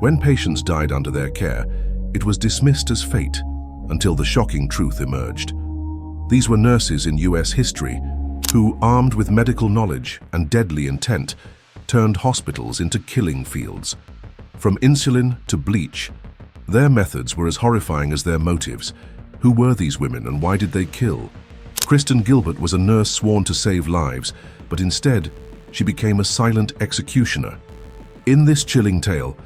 When patients died under their care, it was dismissed as fate until the shocking truth emerged. These were nurses in US history who, armed with medical knowledge and deadly intent, turned hospitals into killing fields. From insulin to bleach, their methods were as horrifying as their motives. Who were these women and why did they kill? Kristen Gilbert was a nurse sworn to save lives, but instead, she became a silent executioner. In this chilling tale,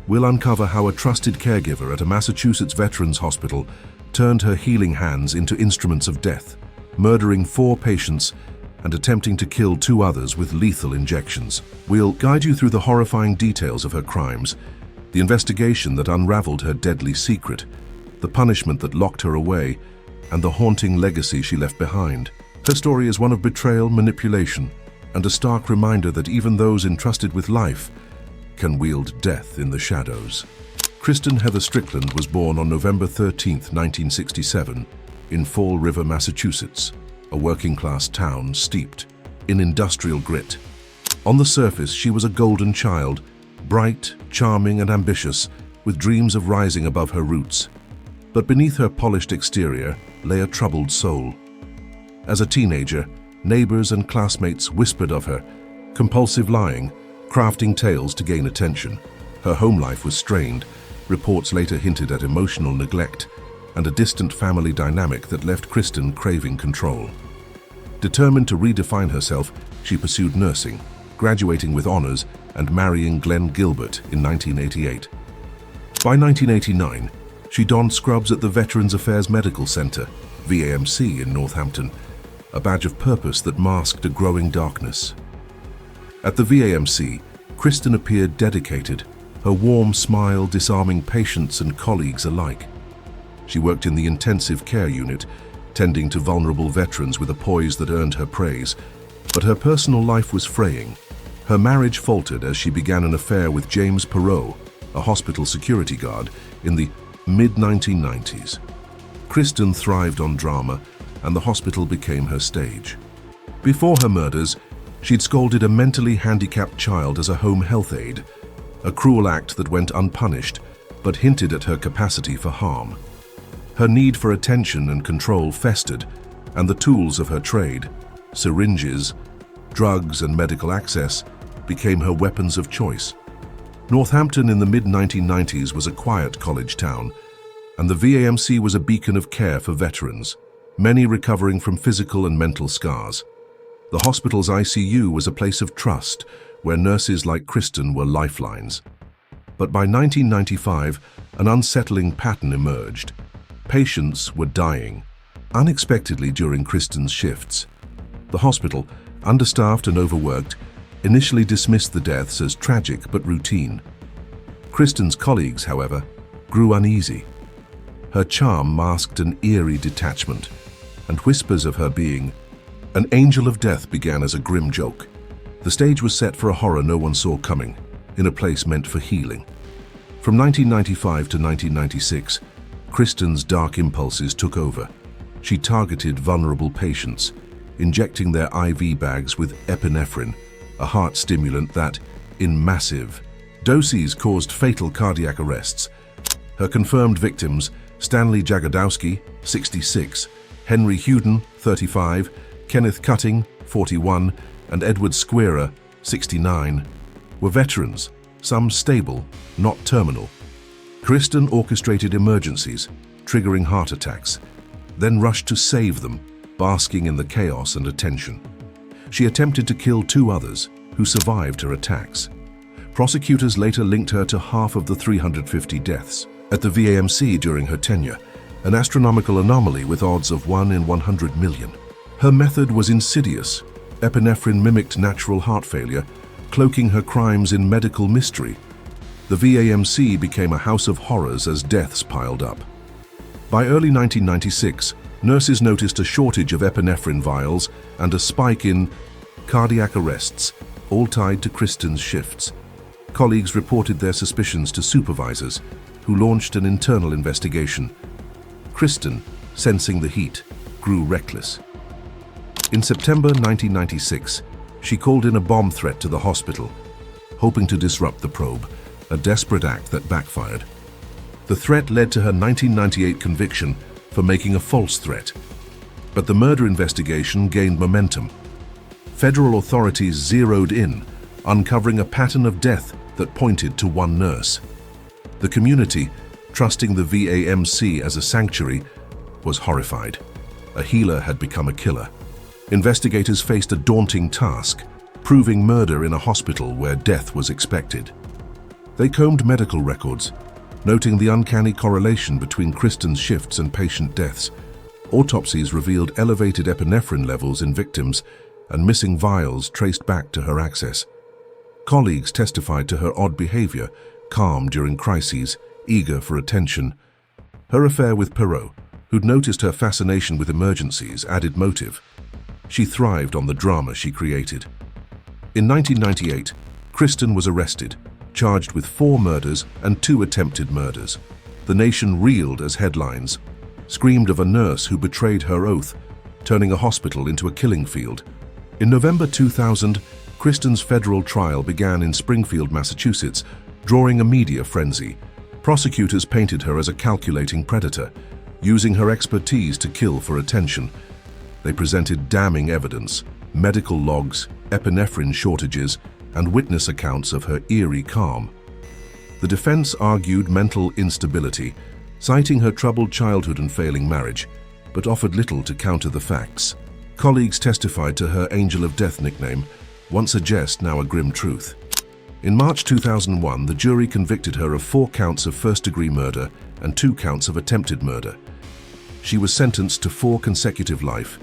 we'll uncover how a trusted caregiver at a Massachusetts veterans hospital turned her healing hands into instruments of death, murdering 4 patients and attempting to kill 2 others with lethal injections. We'll guide you through the horrifying details of her crimes, the investigation that unraveled her deadly secret, the punishment that locked her away, and the haunting legacy she left behind. Her story is one of betrayal, manipulation, and a stark reminder that even those entrusted with life can wield death in the shadows. Kristen Heather Strickland was born on November 13, 1967, in Fall River, Massachusetts, a working-class town steeped in industrial grit. On the surface, she was a golden child, bright, charming, and ambitious, with dreams of rising above her roots. But beneath her polished exterior lay a troubled soul. As a teenager, neighbors and classmates whispered of her, compulsive lying, crafting tales to gain attention. Her home life was strained. Reports later hinted at emotional neglect and a distant family dynamic that left Kristen craving control. Determined to redefine herself, she pursued nursing, graduating with honors and marrying Glenn Gilbert in 1988. By 1989, she donned scrubs at the Veterans Affairs Medical Center, VAMC in Northampton, a badge of purpose that masked a growing darkness. At the VAMC, Kristen appeared dedicated, her warm smile disarming patients and colleagues alike. She worked in the intensive care unit, tending to vulnerable veterans with a poise that earned her praise. But her personal life was fraying. Her marriage faltered as she began an affair with James Perot, a hospital security guard, in the mid-1990s. Kristen thrived on drama, and the hospital became her stage. Before her murders, she'd scolded a mentally handicapped child as a home health aide, a cruel act that went unpunished, but hinted at her capacity for harm. Her need for attention and control festered, and the tools of her trade, syringes, drugs, and medical access, became her weapons of choice. Northampton in the mid-1990s was a quiet college town, and the VAMC was a beacon of care for veterans, many recovering from physical and mental scars. The hospital's ICU was a place of trust, where nurses like Kristen were lifelines. But by 1995, an unsettling pattern emerged. Patients were dying, unexpectedly during Kristen's shifts. The hospital, understaffed and overworked, initially dismissed the deaths as tragic but routine. Kristen's colleagues, however, grew uneasy. Her charm masked an eerie detachment, and whispers of her being an angel of death began as a grim joke. The stage was set for a horror no one saw coming, in a place meant for healing. From 1995 to 1996, Kristen's dark impulses took over. She targeted vulnerable patients, injecting their IV bags with epinephrine, a heart stimulant that, in massive doses, caused fatal cardiac arrests. Her confirmed victims, Stanley Jagodowski, 66, Henry Huden, 35, Kenneth Cutting, 41, and Edward Squearer, 69, were veterans, some stable, not terminal. Kristen orchestrated emergencies, triggering heart attacks, then rushed to save them, basking in the chaos and attention. She attempted to kill 2 others, who survived her attacks. Prosecutors later linked her to half of the 350 deaths at the VAMC during her tenure, an astronomical anomaly with odds of 1 in 100 million. Her method was insidious. Epinephrine mimicked natural heart failure, cloaking her crimes in medical mystery. The VAMC became a house of horrors as deaths piled up. By early 1996, nurses noticed a shortage of epinephrine vials and a spike in cardiac arrests, all tied to Kristen's shifts. Colleagues reported their suspicions to supervisors, who launched an internal investigation. Kristen, sensing the heat, grew reckless. In September 1996, she called in a bomb threat to the hospital, hoping to disrupt the probe. a desperate act that backfired. The threat led to her 1998 conviction for making a false threat. But the murder investigation gained momentum. Federal authorities zeroed in, uncovering a pattern of death that pointed to one nurse. The community, trusting the VAMC as a sanctuary, was horrified. A healer had become a killer. Investigators faced a daunting task, proving murder in a hospital where death was expected. They combed medical records, noting the uncanny correlation between Kristen's shifts and patient deaths. Autopsies revealed elevated epinephrine levels in victims and missing vials traced back to her access. Colleagues testified to her odd behavior, calm during crises, eager for attention. Her affair with Perot, who'd noticed her fascination with emergencies, added motive. She thrived on the drama she created. In 1998, Kristen was arrested, charged with 4 murders and 2 attempted murders. The nation reeled as headlines screamed of a nurse who betrayed her oath, turning a hospital into a killing field. In November 2000, Kristen's federal trial began in Springfield, Massachusetts, drawing a media frenzy. Prosecutors painted her as a calculating predator, using her expertise to kill for attention. They presented damning evidence, medical logs, epinephrine shortages, and witness accounts of her eerie calm. The defense argued mental instability, citing her troubled childhood and failing marriage, but offered little to counter the facts. Colleagues testified to her Angel of Death nickname, once a jest, now a grim truth. In March 2001, the jury convicted her of 4 counts of first-degree murder and 2 counts of attempted murder. She was sentenced to 4 consecutive life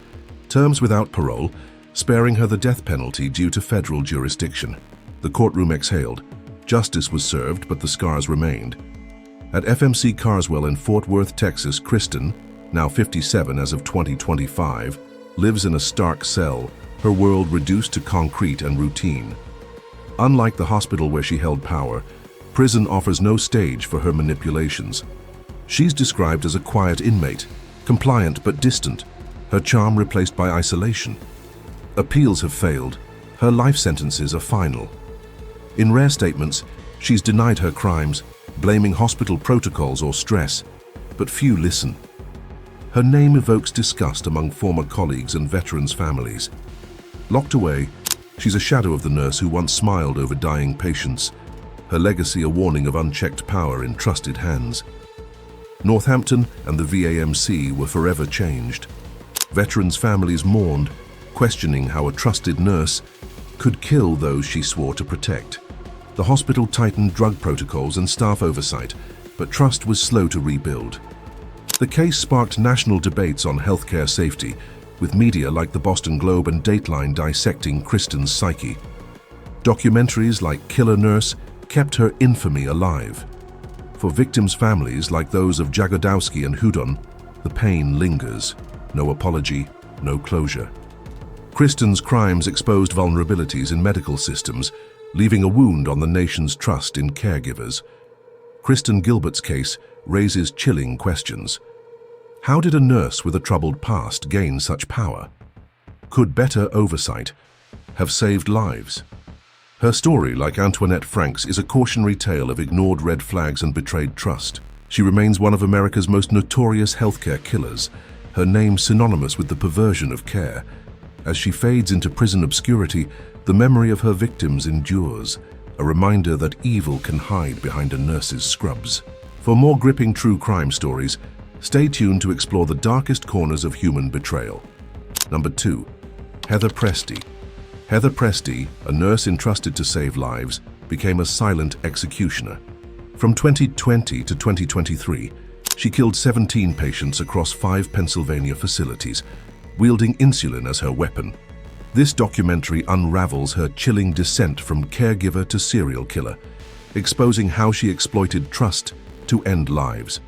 terms without parole, sparing her the death penalty due to federal jurisdiction. The courtroom exhaled. Justice was served, but the scars remained. At FMC Carswell in Fort Worth, Texas, Kristen, now 57 as of 2025, lives in a stark cell, her world reduced to concrete and routine. Unlike the hospital where she held power, prison offers no stage for her manipulations. She's described as a quiet inmate, compliant but distant, her charm replaced by isolation. Appeals have failed. Her life sentences are final. In rare statements, she's denied her crimes, blaming hospital protocols or stress, but few listen. Her name evokes disgust among former colleagues and veterans' families. Locked away, she's a shadow of the nurse who once smiled over dying patients, her legacy a warning of unchecked power in trusted hands. Northampton and the VAMC were forever changed. Veterans' families mourned, questioning how a trusted nurse could kill those she swore to protect. The hospital tightened drug protocols and staff oversight, but trust was slow to rebuild. The case sparked national debates on healthcare safety, with media like the Boston Globe and Dateline dissecting Kristen's psyche. Documentaries like Killer Nurse kept her infamy alive. For victims' families like those of Jagodowski and Houdon, the pain lingers. No apology, no closure. Kristen's crimes exposed vulnerabilities in medical systems, leaving a wound on the nation's trust in caregivers. Kristen Gilbert's case raises chilling questions. How did a nurse with a troubled past gain such power? Could better oversight have saved lives? Her story, like Antoinette Frank's, is a cautionary tale of ignored red flags and betrayed trust. She remains one of America's most notorious healthcare killers, her name synonymous with the perversion of care. As she fades into prison obscurity, the memory of her victims endures, a reminder that evil can hide behind a nurse's scrubs. For more gripping true crime stories, stay tuned to explore the darkest corners of human betrayal. Number 2. Heather Pressdee. Heather Pressdee, a nurse entrusted to save lives, became a silent executioner. From 2020 to 2023, she killed 17 patients across 5 Pennsylvania facilities, wielding insulin as her weapon. This documentary unravels her chilling descent from caregiver to serial killer, exposing how she exploited trust to end lives.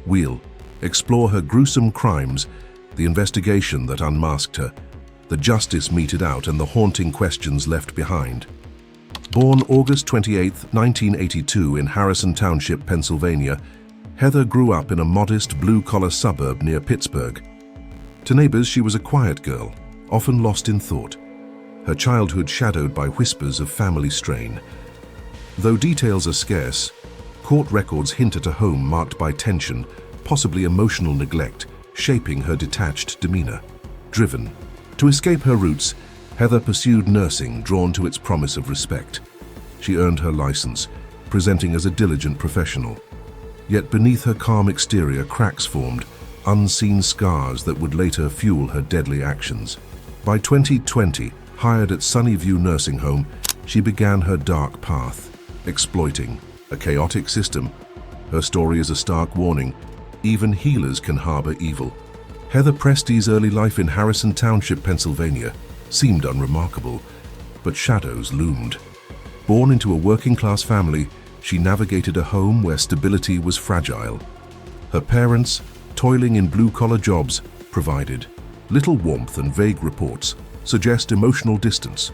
We'll explore her gruesome crimes, the investigation that unmasked her, the justice meted out, and the haunting questions left behind. Born August 28, 1982 in Harrison Township, Pennsylvania, Heather grew up in a modest blue-collar suburb near Pittsburgh. To neighbors, she was a quiet girl, often lost in thought, her childhood shadowed by whispers of family strain. Though details are scarce, court records hint at a home marked by tension, possibly emotional neglect, shaping her detached demeanor. Driven to escape her roots, Heather pursued nursing, drawn to its promise of respect. She earned her license, presenting as a diligent professional. Yet beneath her calm exterior, cracks formed, unseen scars that would later fuel her deadly actions. By 2020, hired at Sunnyview Nursing Home, she began her dark path, exploiting a chaotic system. Her story is a stark warning. Even healers can harbor evil. Heather Pressdee's early life in Harrison Township, Pennsylvania, seemed unremarkable, but shadows loomed. Born into a working-class family, she navigated a home where stability was fragile. Her parents, toiling in blue-collar jobs, provided little warmth, and vague reports suggest emotional distance,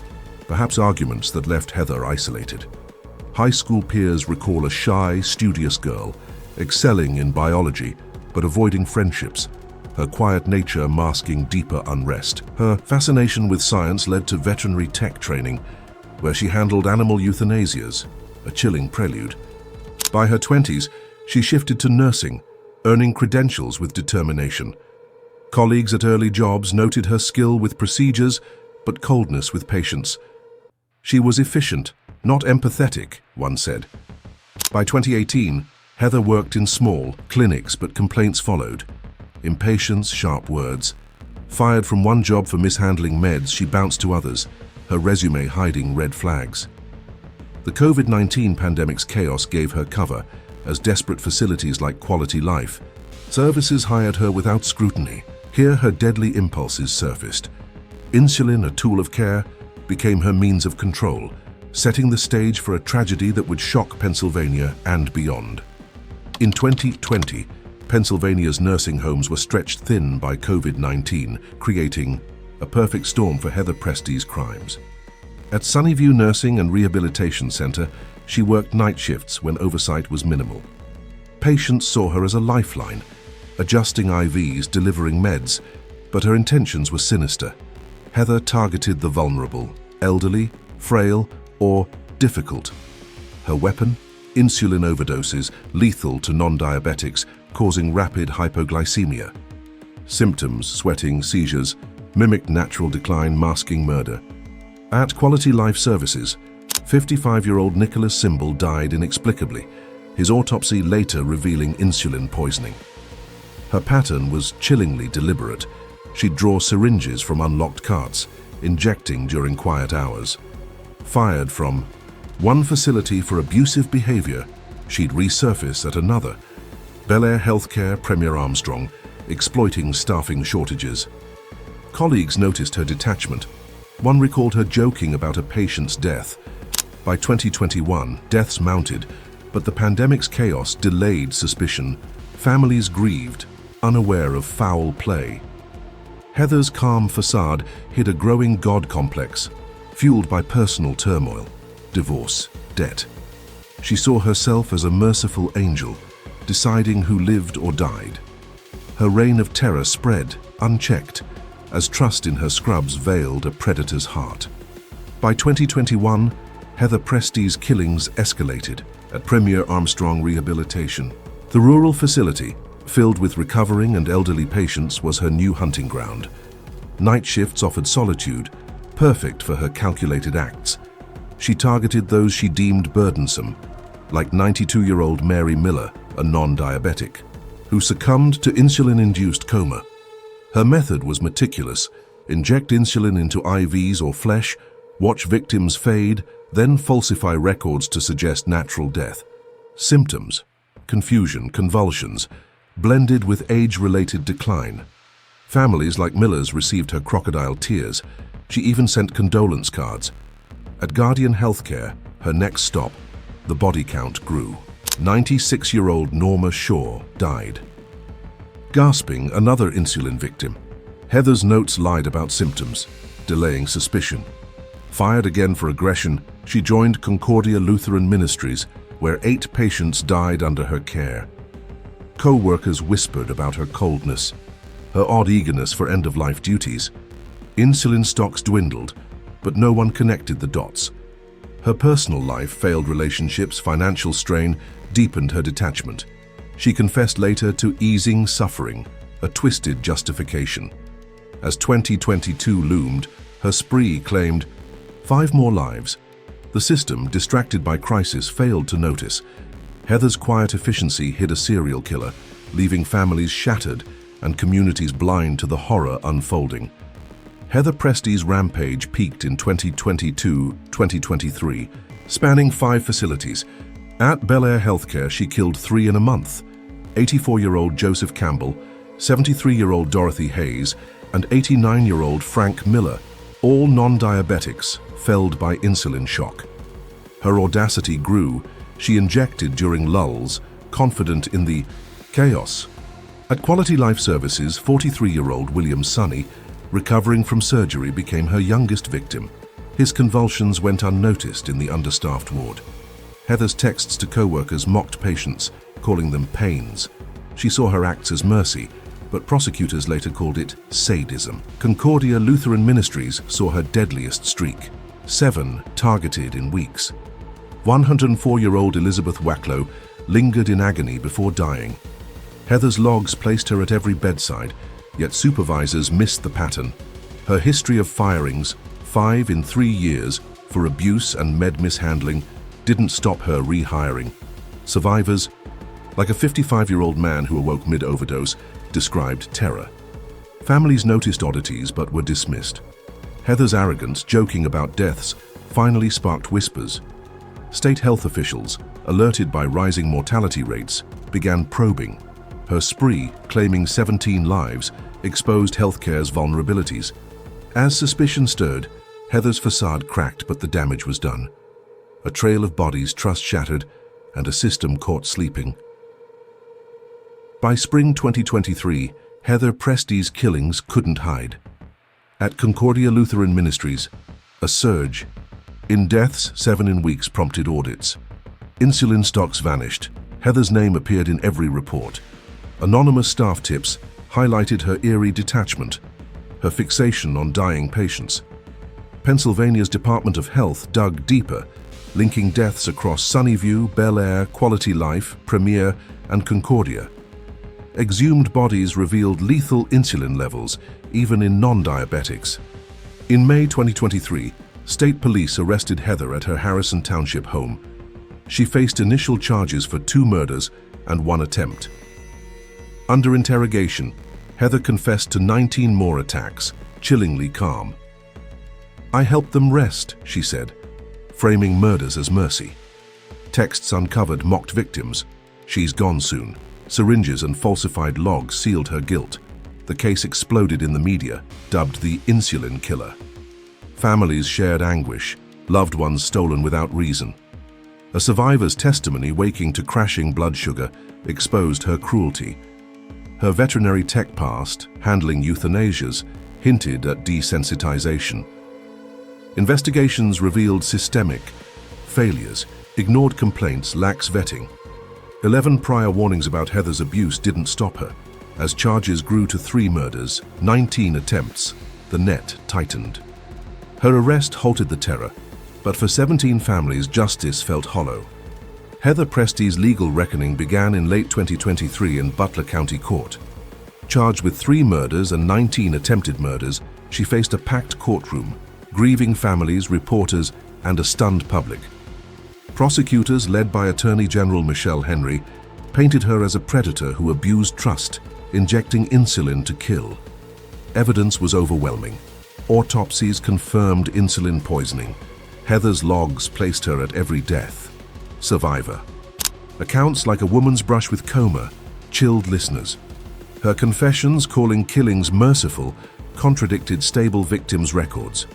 perhaps arguments that left Heather isolated. High school peers recall a shy, studious girl, excelling in biology but avoiding friendships, her quiet nature masking deeper unrest. Her fascination with science led to veterinary tech training, where she handled animal euthanasias, a chilling prelude. By her 20s, she shifted to nursing, earning credentials with determination. Colleagues at early jobs noted her skill with procedures, but coldness with patients. She was efficient, not empathetic, one said. By 2018, Heather worked in small clinics, but complaints followed. Impatience, sharp words. Fired from one job for mishandling meds, she bounced to others, her resume hiding red flags. The COVID-19 pandemic's chaos gave her cover, as desperate facilities like Quality Life Services hired her without scrutiny. Here her deadly impulses surfaced. Insulin, a tool of care, became her means of control, setting the stage for a tragedy that would shock Pennsylvania and beyond. In 2020, Pennsylvania's nursing homes were stretched thin by COVID-19, creating a perfect storm for Heather Pressdee's crimes. At Sunnyview Nursing and Rehabilitation Center, she worked night shifts when oversight was minimal. Patients saw her as a lifeline, adjusting IVs, delivering meds, but her intentions were sinister. Heather targeted the vulnerable, elderly, frail, or difficult. Her weapon? Insulin overdoses, lethal to non-diabetics, causing rapid hypoglycemia. Symptoms, sweating, seizures, mimicked natural decline, masking murder. At Quality Life Services, 55-year-old Nicholas Symbol died inexplicably, his autopsy later revealing insulin poisoning. Her pattern was chillingly deliberate. She'd draw syringes from unlocked carts, injecting during quiet hours. Fired from one facility for abusive behavior, she'd resurface at another. Bel Air Healthcare, Premier Armstrong, exploiting staffing shortages. Colleagues noticed her detachment. One recalled her joking about a patient's death. By 2021, deaths mounted, but the pandemic's chaos delayed suspicion. Families grieved, unaware of foul play. Heather's calm facade hid a growing God complex, fueled by personal turmoil, divorce, debt. She saw herself as a merciful angel, deciding who lived or died. Her reign of terror spread, unchecked, as trust in her scrubs veiled a predator's heart. By 2021, Heather Pressdee's killings escalated at Premier Armstrong Rehabilitation. The rural facility, filled with recovering and elderly patients, was her new hunting ground. Night shifts offered solitude, perfect for her calculated acts. She targeted those she deemed burdensome, like 92-year-old Mary Miller, a non-diabetic, who succumbed to insulin-induced coma. Her method was meticulous: inject insulin into IVs or flesh, watch victims fade, then falsify records to suggest natural death. Symptoms: confusion, convulsions, blended with age-related decline. Families like Miller's received her crocodile tears. She even sent condolence cards. At Guardian Healthcare, her next stop, the body count grew. 96-year-old Norma Shaw died. Gasping, another insulin victim. Heather's notes lied about symptoms, delaying suspicion. Fired again for aggression, she joined Concordia Lutheran Ministries, where 8 patients died under her care. Co-workers whispered about her coldness, her odd eagerness for end-of-life duties. Insulin stocks dwindled, but no one connected the dots. Her personal life, failed relationships, financial strain deepened her detachment. She confessed later to easing suffering, a twisted justification. As 2022 loomed, her spree claimed 5 more lives. The system, distracted by crisis, failed to notice. Heather's quiet efficiency hid a serial killer, leaving families shattered and communities blind to the horror unfolding. Heather Pressdee's Rampage peaked in 2022-2023, spanning 5 facilities. At Bel Air Healthcare, she killed 3 in a month: 84-year-old Joseph Campbell, 73-year-old Dorothy Hayes, and 89-year-old Frank Miller, all non-diabetics, felled by insulin shock. Her audacity grew. She injected during lulls, confident in the chaos. At Quality Life Services, 43-year-old William Sonny, recovering from surgery, became her youngest victim. His convulsions went unnoticed in the understaffed ward. Heather's texts to co-workers mocked patients, calling them pains. She saw her acts as mercy, but prosecutors later called it sadism. Concordia Lutheran Ministries saw her deadliest streak: 7 targeted in weeks. 104-year-old Elizabeth Wacklow lingered in agony before dying. Heather's logs placed her at every bedside, yet supervisors missed the pattern. Her history of firings, 5 in 3 years, for abuse and med mishandling, didn't stop her rehiring. Survivors, like a 55-year-old man who awoke mid-overdose, described terror. Families noticed oddities but were dismissed. Heather's arrogance, joking about deaths, finally sparked whispers. State health officials, alerted by rising mortality rates, began probing. Her spree, claiming 17 lives, exposed healthcare's vulnerabilities. As suspicion stirred, Heather's facade cracked, but the damage was done. A trail of bodies, trust shattered, and a system caught sleeping. By spring 2023, Heather Pressdee's killings couldn't hide. At Concordia Lutheran Ministries, a surge in deaths, 7 in weeks, prompted audits. Insulin stocks vanished. Heather's name appeared in every report. Anonymous staff tips highlighted her eerie detachment, her fixation on dying patients. Pennsylvania's Department of Health dug deeper, linking deaths across Sunnyview, Bel Air, Quality Life, Premier, and Concordia. Exhumed bodies revealed lethal insulin levels, even in non-diabetics. In May 2023, state police arrested Heather at her Harrison Township home. She faced initial charges for 2 murders and 1 attempt. Under interrogation, Heather confessed to 19 more attacks, chillingly calm. "I helped them rest," she said, framing murders as mercy. Texts uncovered mocked victims. "She's gone soon." Syringes and falsified logs sealed her guilt. The case exploded in the media, dubbed the insulin killer. Families shared anguish, loved ones stolen without reason. A survivor's testimony, waking to crashing blood sugar, exposed her cruelty. Her veterinary tech past, handling euthanasias, hinted at desensitization. Investigations revealed systemic failures, ignored complaints, lax vetting. 11 prior warnings about Heather's abuse didn't stop her. As charges grew to 3 murders, 19 attempts, the net tightened. Her arrest halted the terror, but for 17 families, justice felt hollow. Heather Pressdee's legal reckoning began in late 2023 in Butler County Court. Charged with 3 murders and 19 attempted murders, she faced a packed courtroom, grieving families, reporters, and a stunned public. Prosecutors, led by Attorney General Michelle Henry, painted her as a predator who abused trust, injecting insulin to kill. Evidence was overwhelming. Autopsies confirmed insulin poisoning. Heather's logs placed her at every death. Survivor. Accounts like a woman's brush with coma chilled listeners. Her confessions, calling killings merciful, contradicted stable victims' records.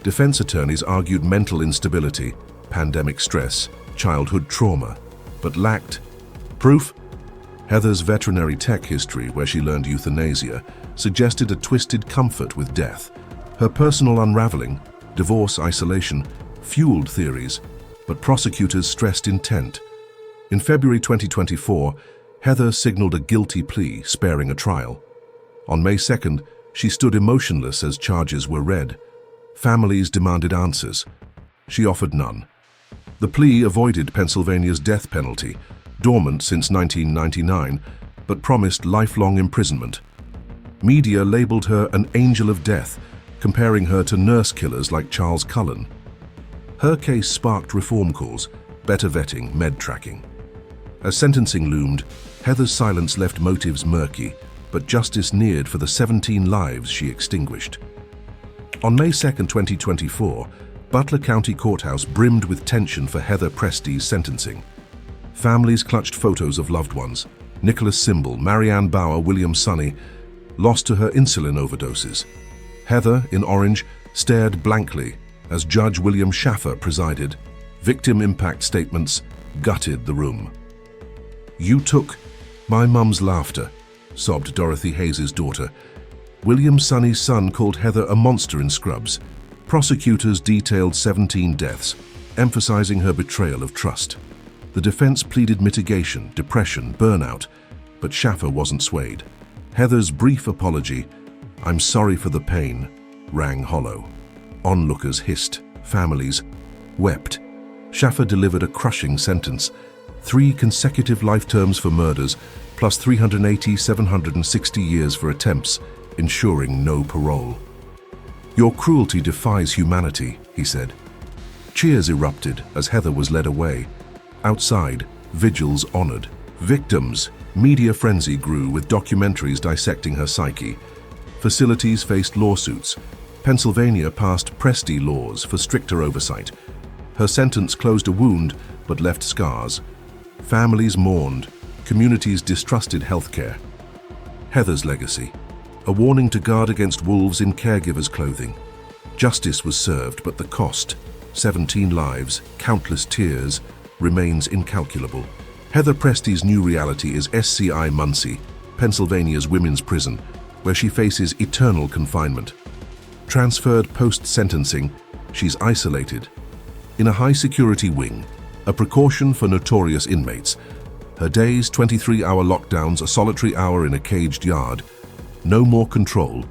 Defense attorneys argued mental instability, pandemic stress, childhood trauma, but lacked proof. Heather's veterinary tech history, where she learned euthanasia, suggested a twisted comfort with death. Her personal unraveling, divorce, isolation, fueled theories, but prosecutors stressed intent. In February 2024, Heather signaled a guilty plea, sparing a trial. On May 2nd, she stood emotionless as charges were read. Families demanded answers. She offered none. The plea avoided Pennsylvania's death penalty, dormant since 1999, but promised lifelong imprisonment. Media labeled her an angel of death, comparing her to nurse killers like Charles Cullen. Her case sparked reform calls, better vetting, med tracking. As sentencing loomed, Heather's silence left motives murky, but justice neared for the 17 lives she extinguished. On May 2, 2024, Butler County Courthouse brimmed with tension for Heather Pressdee's sentencing. Families clutched photos of loved ones. Nicholas Simbal, Marianne Bauer, William Sonny, lost to her insulin overdoses. Heather, in orange, stared blankly as Judge William Schaffer presided. Victim impact statements gutted the room. "You took my mum's laughter," sobbed Dorothy Hayes' daughter. William Sonny's son called Heather a monster in Scrubs. Prosecutors detailed 17 deaths, emphasizing her betrayal of trust. The defense pleaded mitigation, depression, burnout, but Schaffer wasn't swayed. Heather's brief apology, "I'm sorry for the pain," rang hollow. Onlookers hissed, families wept. Schaffer delivered a crushing sentence: 3 consecutive life terms for murders, plus 760 years for attempts, ensuring no parole. "Your cruelty defies humanity," he said. Cheers erupted as Heather was led away. Outside, vigils honored victims. Media frenzy grew with documentaries dissecting her psyche. Facilities faced lawsuits. Pennsylvania passed Pressdee laws for stricter oversight. Her sentence closed a wound but left scars. Families mourned. Communities distrusted healthcare. Heather's legacy: a warning to guard against wolves in caregivers' clothing. Justice was served, but the cost, 17 lives, countless tears, remains incalculable. Heather Pressdee's new reality is SCI Muncie, Pennsylvania's women's prison, where she faces eternal confinement. Transferred post-sentencing, she's isolated in a high-security wing, a precaution for notorious inmates. Her days, 23-hour lockdowns, a solitary hour in a caged yard. No more control.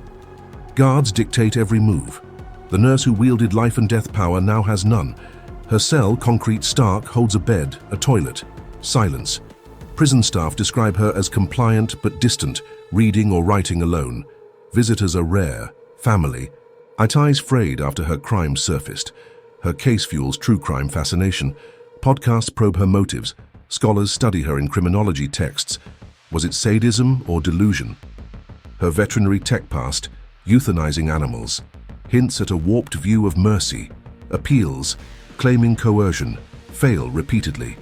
Guards dictate every move. The nurse who wielded life and death power now has none. Her cell, concrete stark, holds a bed, a toilet, silence. Prison staff describe her as compliant but distant, reading or writing alone. Visitors are rare. Family. Ties frayed after her crimes surfaced. Her case fuels true crime fascination. Podcasts probe her motives. Scholars study her in criminology texts. Was it sadism or delusion? Her veterinary tech past, euthanizing animals. Hints at a warped view of mercy. Appeals, claiming coercion, fail repeatedly.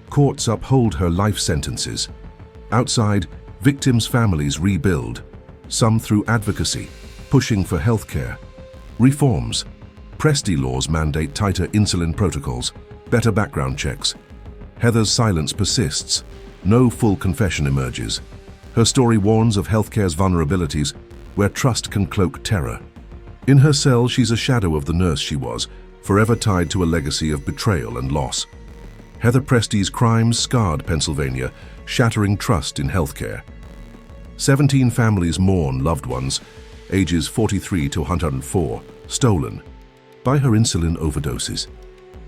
Courts uphold her life sentences. Outside, victims' families rebuild, some through advocacy, pushing for healthcare. Reforms. Pressdee laws mandate tighter insulin protocols, better background checks. Heather's silence persists. No full confession emerges. Her story warns of healthcare's vulnerabilities, where trust can cloak terror. In her cell, she's a shadow of the nurse she was, forever tied to a legacy of betrayal and loss. Heather Pressdee's crimes scarred Pennsylvania, shattering trust in healthcare. 17 families mourn loved ones, ages 43 to 104, stolen by her insulin overdoses.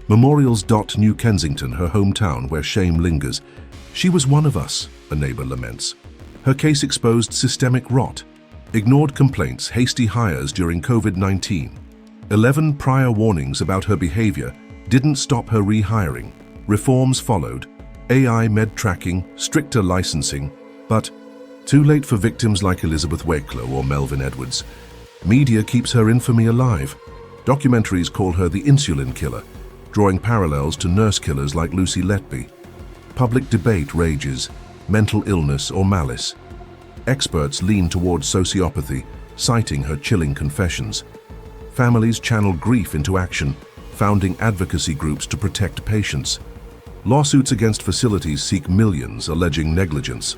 Memorials dot New Kensington, her hometown where shame lingers. "She was one of us," a neighbor laments. Her case exposed systemic rot, ignored complaints, hasty hires during COVID-19. 11 prior warnings about her behavior didn't stop her rehiring. Reforms followed: AI med tracking, stricter licensing, but too late for victims like Elizabeth Wakelow or Melvin Edwards. Media keeps her infamy alive. Documentaries call her the insulin killer, drawing parallels to nurse killers like Lucy Letby. Public debate rages: mental illness or malice. Experts lean toward sociopathy, citing her chilling confessions. Families channel grief into action, founding advocacy groups to protect patients. Lawsuits against facilities seek millions, alleging negligence.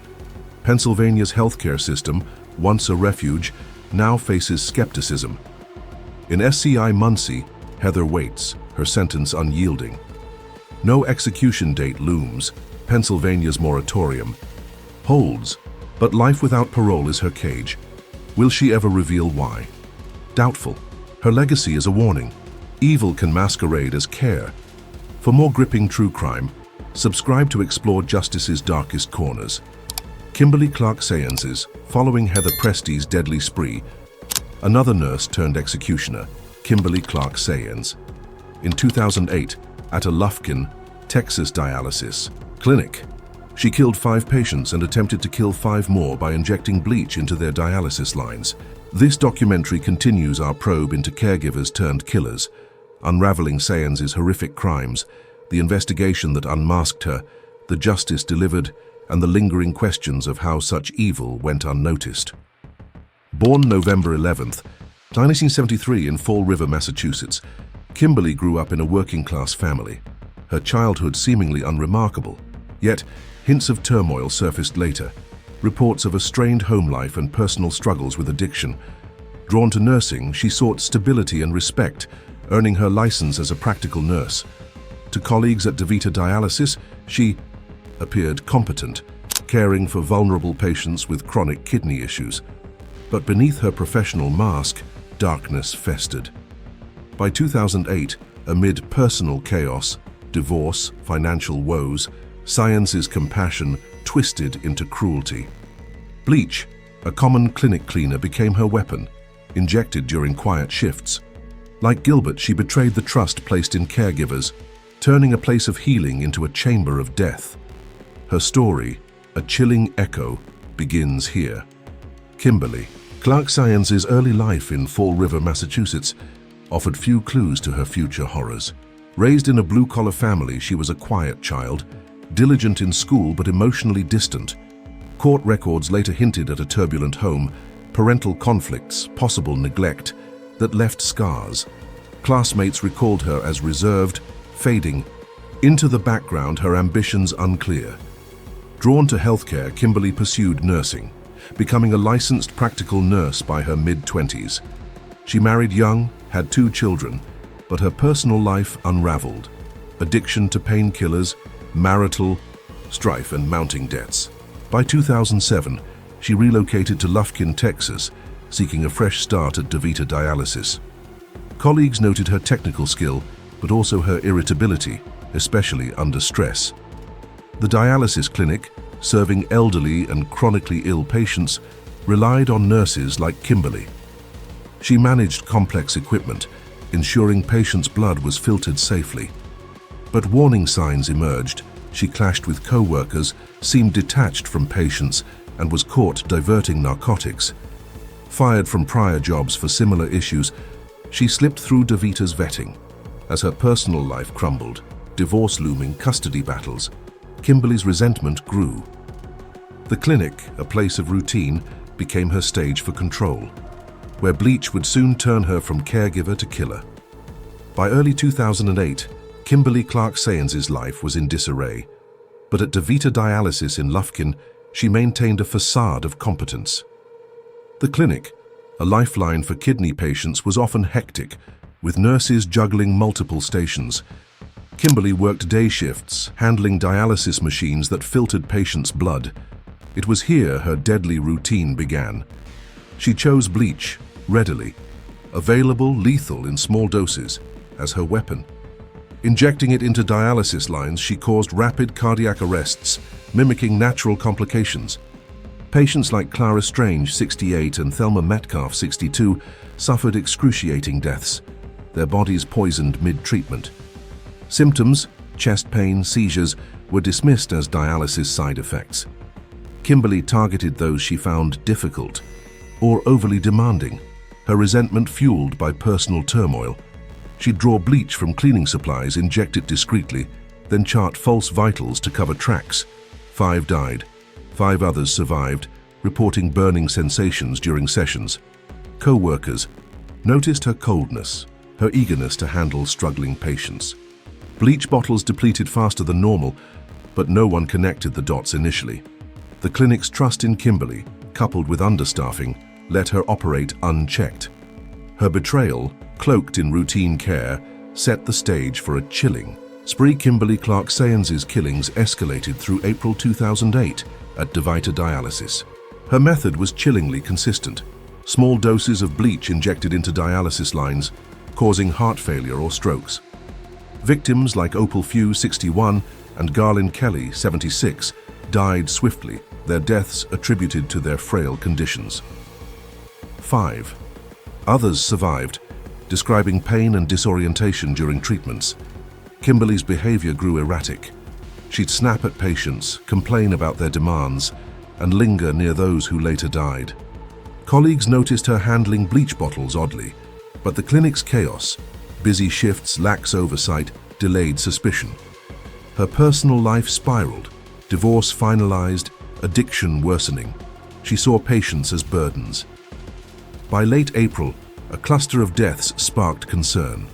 Pennsylvania's healthcare system, once a refuge, now faces skepticism. In SCI Muncie, Heather waits, her sentence unyielding. No execution date looms. Pennsylvania's moratorium holds, but life without parole is her cage. Will she ever reveal why? Doubtful. Her legacy is a warning. Evil can masquerade as care. For more gripping true crime, subscribe to explore justice's darkest corners. Kimberly Clark Saenz's following Heather Pressdee's deadly spree, another nurse turned executioner, Kimberly Clark Saenz. In 2008, at a Lufkin, Texas dialysis clinic, she killed 5 patients and attempted to kill 5 more by injecting bleach into their dialysis lines. This documentary continues our probe into caregivers turned killers, unraveling Saenz's horrific crimes, the investigation that unmasked her, the justice delivered, and the lingering questions of how such evil went unnoticed. Born November 11th, 1973 in Fall River, Massachusetts, Kimberly grew up in a working-class family, her childhood seemingly unremarkable. Yet, hints of turmoil surfaced later, reports of a strained home life and personal struggles with addiction. Drawn to nursing, she sought stability and respect, earning her license as a practical nurse. To colleagues at DeVita Dialysis, she appeared competent, caring for vulnerable patients with chronic kidney issues. But beneath her professional mask, darkness festered. By 2008, amid personal chaos, divorce, financial woes, Saenz's compassion twisted into cruelty. Bleach, a common clinic cleaner, became her weapon, injected during quiet shifts. Like Gilbert, she betrayed the trust placed in caregivers, turning a place of healing into a chamber of death. Her story, a chilling echo, begins here. Kimberly Clark Saenz's early life in Fall River, Massachusetts, offered few clues to her future horrors. Raised in a blue-collar family, she was a quiet child, diligent in school but emotionally distant. Court records later hinted at a turbulent home, parental conflicts, possible neglect that left scars. Classmates recalled her as reserved, fading into the background, her ambitions unclear. Drawn to healthcare, Kimberly pursued nursing, becoming a licensed practical nurse by her mid-20s. She married young, had 2 children, but her personal life unraveled. Addiction to painkillers, marital strife, and mounting debts. By 2007, she relocated to Lufkin, Texas, seeking a fresh start at DeVita Dialysis. Colleagues noted her technical skill, but also her irritability, especially under stress. The dialysis clinic, serving elderly and chronically ill patients, relied on nurses like Kimberly. She managed complex equipment, ensuring patients' blood was filtered safely. But warning signs emerged. She clashed with co-workers, seemed detached from patients, and was caught diverting narcotics. Fired from prior jobs for similar issues, she slipped through DeVita's vetting. As her personal life crumbled, divorce looming, custody battles, Kimberly's resentment grew. The clinic, a place of routine, became her stage for control, where Bleach would soon turn her from caregiver to killer. By early 2008, Kimberly Clark Saenz's life was in disarray, but at DeVita Dialysis in Lufkin, she maintained a facade of competence. The clinic, a lifeline for kidney patients, was often hectic, with nurses juggling multiple stations. Kimberly worked day shifts, handling dialysis machines that filtered patients' blood. It was here her deadly routine began. She chose bleach, readily available, lethal in small doses, as her weapon. Injecting it into dialysis lines, she caused rapid cardiac arrests, mimicking natural complications. Patients like Clara Strange, 68, and Thelma Metcalf, 62, suffered excruciating deaths, their bodies poisoned mid-treatment. Symptoms, chest pain, seizures, were dismissed as dialysis side effects. Kimberly targeted those she found difficult or overly demanding, her resentment fueled by personal turmoil. She'd draw bleach from cleaning supplies, inject it discreetly, then chart false vitals to cover tracks. 5 died. 5 others survived, reporting burning sensations during sessions. Co-workers noticed her coldness, her eagerness to handle struggling patients. Bleach bottles depleted faster than normal, but no one connected the dots initially. The clinic's trust in Kimberly, coupled with understaffing, let her operate unchecked. Her betrayal, cloaked in routine care, set the stage for a chilling spree. Kimberly Clark Saenz's killings escalated through April 2008 at DeVita Dialysis. Her method was chillingly consistent. Small doses of bleach injected into dialysis lines, causing heart failure or strokes. Victims like Opal Few, 61, and Garlin Kelly, 76, died swiftly, their deaths attributed to their frail conditions. 5. Others survived, describing pain and disorientation during treatments. Kimberly's behavior grew erratic. She'd snap at patients, complain about their demands, and linger near those who later died. Colleagues noticed her handling bleach bottles oddly, but the clinic's chaos, busy shifts, lax oversight, delayed suspicion. Her personal life spiraled, divorce finalized, addiction worsening. She saw patients as burdens. By late April, a cluster of deaths sparked concern.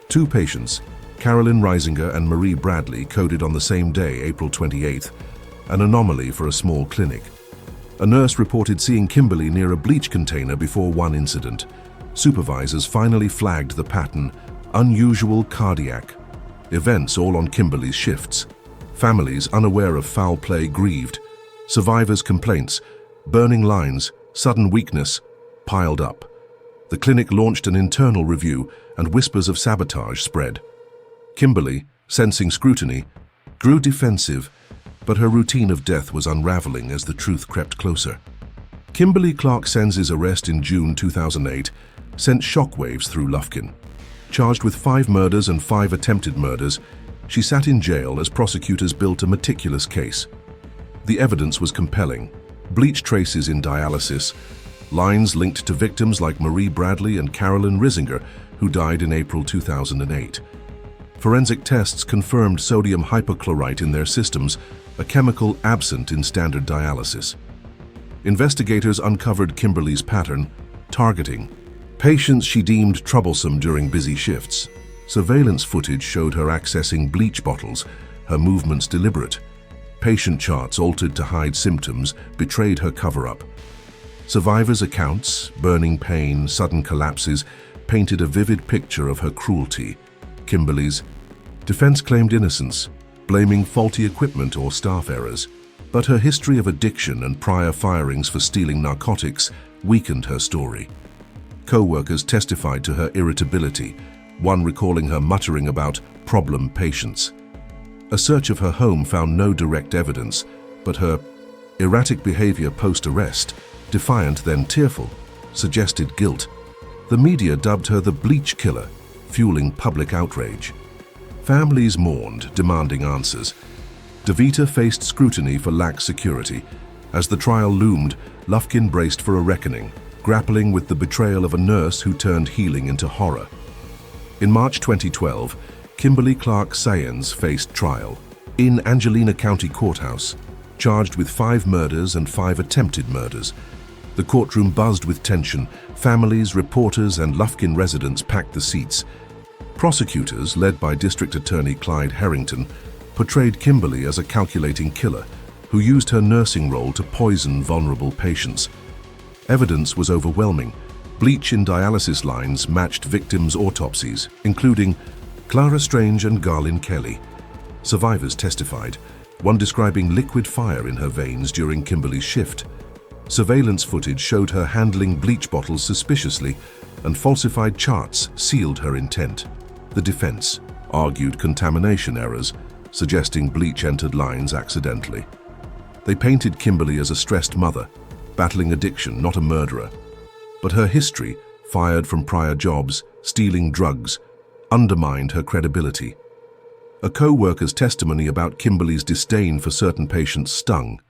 2 patients, Carolyn Reisinger and Marie Bradley, coded on the same day, April 28th, an anomaly for a small clinic. A nurse reported seeing Kimberly near a bleach container before one incident. Supervisors finally flagged the pattern, unusual cardiac. Events all on Kimberly's shifts. Families unaware of foul play grieved. Survivors' complaints, burning lines, sudden weakness, piled up. The clinic launched an internal review and whispers of sabotage spread. Kimberly, sensing scrutiny, grew defensive, but her routine of death was unraveling as the truth crept closer. Kimberly Clark Saenz's arrest in June 2008 sent shockwaves through Lufkin. Charged with 5 murders and 5 attempted murders, she sat in jail as prosecutors built a meticulous case. The evidence was compelling. Bleach traces in dialysis, lines linked to victims like Marie Bradley and Carolyn Reisinger, who died in April 2008. Forensic tests confirmed sodium hypochlorite in their systems, a chemical absent in standard dialysis. Investigators uncovered Kimberly's pattern, targeting patients she deemed troublesome during busy shifts. Surveillance footage showed her accessing bleach bottles, her movements deliberate. Patient charts altered to hide symptoms betrayed her cover-up. Survivors' accounts, burning pain, sudden collapses, painted a vivid picture of her cruelty. Kimberly's defense claimed innocence, blaming faulty equipment or staff errors. But her history of addiction and prior firings for stealing narcotics weakened her story. Co-workers testified to her irritability, one recalling her muttering about problem patients. A search of her home found no direct evidence, but her erratic behavior post-arrest, defiant then tearful, suggested guilt. The media dubbed her the Bleach Killer, fueling public outrage. Families mourned, demanding answers. DeVita faced scrutiny for lax security. As the trial loomed, Lufkin braced for a reckoning, grappling with the betrayal of a nurse who turned healing into horror. In March 2012, Kimberly Clark Saenz faced trial in Angelina County Courthouse, charged with 5 murders and 5 attempted murders. The courtroom buzzed with tension. Families, reporters, and Lufkin residents packed the seats. Prosecutors, led by District Attorney Clyde Harrington, portrayed Kimberly as a calculating killer who used her nursing role to poison vulnerable patients. Evidence was overwhelming. Bleach in dialysis lines matched victims' autopsies, including Clara Strange and Garlin Kelly. Survivors testified, one describing liquid fire in her veins during Kimberly's shift. Surveillance footage showed her handling bleach bottles suspiciously, and falsified charts sealed her intent. The defense argued contamination errors, suggesting bleach entered lines accidentally. They painted Kimberly as a stressed mother, battling addiction, not a murderer. But her history, fired from prior jobs, stealing drugs, undermined her credibility. A co-worker's testimony about Kimberly's disdain for certain patients stung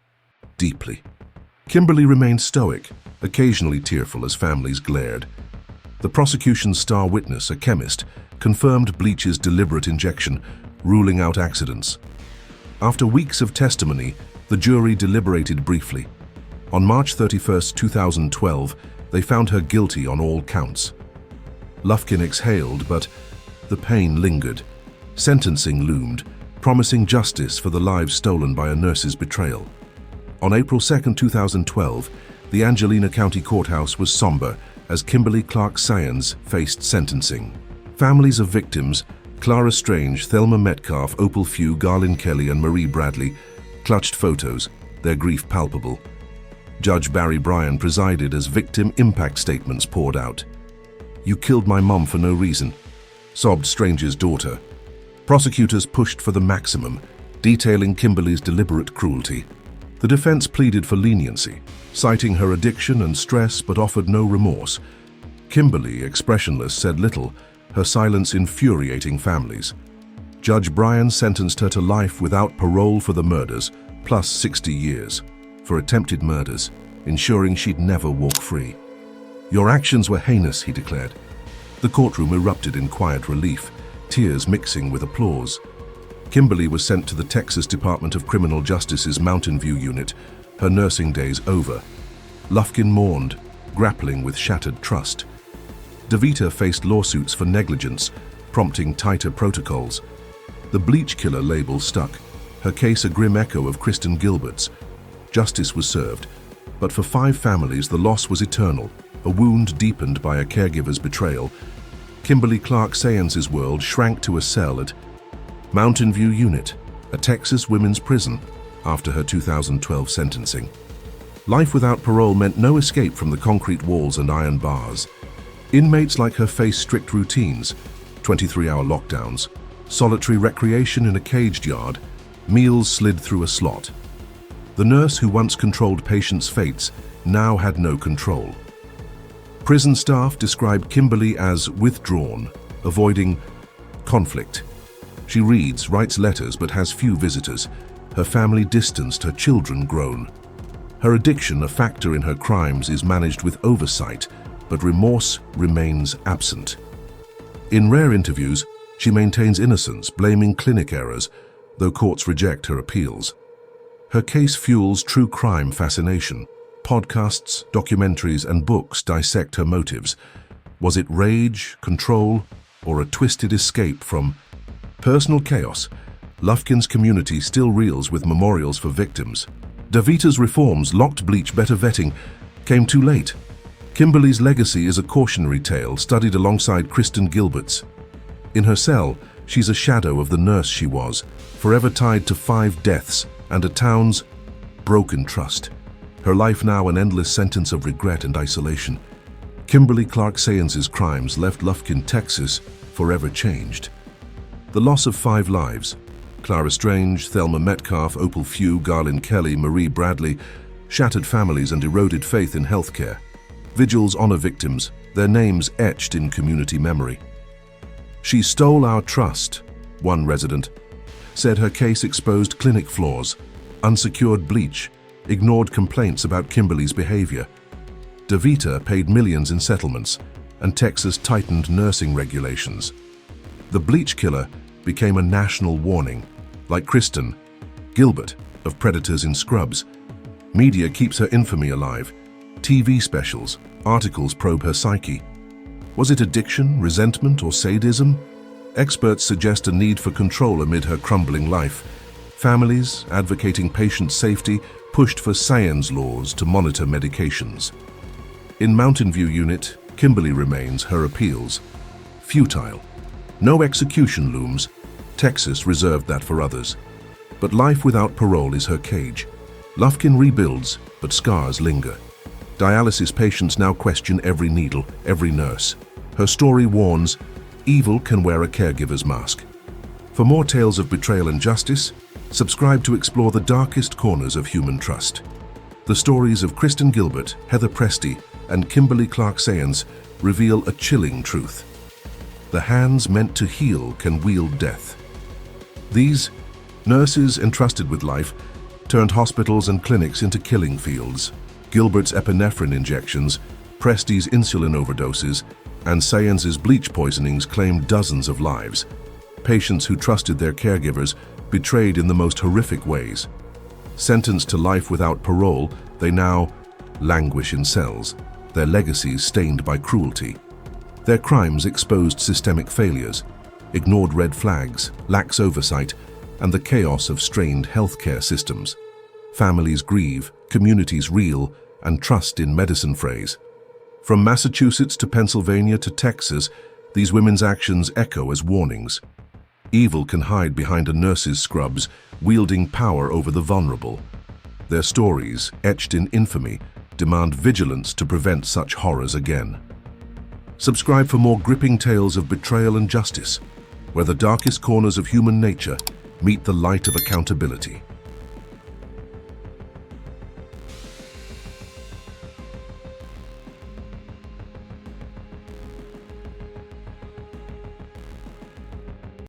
deeply. Kimberly remained stoic, occasionally tearful as families glared. The prosecution's star witness, a chemist, confirmed Bleach's deliberate injection, ruling out accidents. After weeks of testimony, the jury deliberated briefly. On March 31, 2012, they found her guilty on all counts. Lufkin exhaled, but the pain lingered. Sentencing loomed, promising justice for the lives stolen by a nurse's betrayal. On April 2, 2012, the Angelina County Courthouse was somber as Kimberly Clark Saenz faced sentencing. Families of victims, Clara Strange, Thelma Metcalf, Opal Few, Garlin Kelly, and Marie Bradley, clutched photos, their grief palpable. Judge Barry Bryan presided as victim impact statements poured out. "You killed my mom for no reason," sobbed Strange's daughter. Prosecutors pushed for the maximum, detailing Kimberly's deliberate cruelty. The defense pleaded for leniency, citing her addiction and stress but offered no remorse. Kimberly, expressionless, said little, her silence infuriating families. Judge Bryan sentenced her to life without parole for the murders, plus 60 years for attempted murders, ensuring she'd never walk free. "Your actions were heinous," he declared. The courtroom erupted in quiet relief, tears mixing with applause. Kimberly was sent to the Texas Department of Criminal Justice's Mountain View unit, her nursing days over. Lufkin mourned, grappling with shattered trust. DeVita faced lawsuits for negligence, prompting tighter protocols. The Bleach killer label stuck, her case a grim echo of Kristen Gilbert's. Justice was served, but for 5 families the loss was eternal, a wound deepened by a caregiver's betrayal. Kimberly Clark Saenz's world shrank to a cell at Mountain View Unit, a Texas women's prison, after her 2012 sentencing. Life without parole meant no escape from the concrete walls and iron bars. Inmates like her faced strict routines, 23-hour lockdowns, solitary recreation in a caged yard, meals slid through a slot. The nurse who once controlled patients' fates now had no control. Prison staff described Kimberly as withdrawn, avoiding conflict. She reads, writes letters, but has few visitors. Her family distanced, her children grown. Her addiction, a factor in her crimes, is managed with oversight, but remorse remains absent. In rare interviews, she maintains innocence, blaming clinic errors, though courts reject her appeals. Her case fuels true crime fascination. Podcasts, documentaries, and books dissect her motives. Was it rage, control, or a twisted escape from personal chaos? Lufkin's community still reels with memorials for victims. DeVita's reforms, locked Bleach better vetting, came too late. Kimberly's legacy is a cautionary tale studied alongside Kristen Gilbert's. In her cell, she's a shadow of the nurse she was, forever tied to 5 deaths and a town's broken trust. Her life now an endless sentence of regret and isolation. Kimberly Clark Saenz's crimes left Lufkin, Texas, forever changed. The loss of 5 lives, Clara Strange, Thelma Metcalf, Opal Few, Garlin Kelly, Marie Bradley, shattered families and eroded faith in healthcare. Vigils honor victims, their names etched in community memory. "She stole our trust," one resident said. Her case exposed clinic flaws, unsecured Bleach, ignored complaints about Kimberly's behavior. DeVita paid millions in settlements, and Texas tightened nursing regulations. The Bleach killer became a national warning, like Kristen Gilbert of Predators in Scrubs. Media keeps her infamy alive. TV specials, articles probe her psyche. Was it addiction, resentment, or sadism? Experts suggest a need for control amid her crumbling life. Families, advocating patient safety, pushed for Saenz laws to monitor medications. In Mountain View Unit, Kimberly remains, her appeals futile. No execution looms. Texas reserved that for others. But life without parole is her cage. Lufkin rebuilds, but scars linger. Dialysis patients now question every needle, every nurse. Her story warns, evil can wear a caregiver's mask. For more tales of betrayal and justice, subscribe to explore the darkest corners of human trust. The stories of Kristen Gilbert, Heather Pressdee, and Kimberly Clark Saenz reveal a chilling truth. The hands meant to heal can wield death. These nurses entrusted with life turned hospitals and clinics into killing fields. Gilbert's epinephrine injections, Pressdee's insulin overdoses, and Saenz's bleach poisonings claimed dozens of lives. Patients who trusted their caregivers betrayed in the most horrific ways. Sentenced to life without parole, they now languish in cells, their legacies stained by cruelty. Their crimes exposed systemic failures, ignored red flags, lax oversight, and the chaos of strained healthcare systems. Families grieve, communities reel, and trust in medicine frays. From Massachusetts to Pennsylvania to Texas, these women's actions echo as warnings. Evil can hide behind a nurse's scrubs, wielding power over the vulnerable. Their stories, etched in infamy, demand vigilance to prevent such horrors again. Subscribe for more gripping tales of betrayal and justice. where the darkest corners of human nature meet the light of accountability.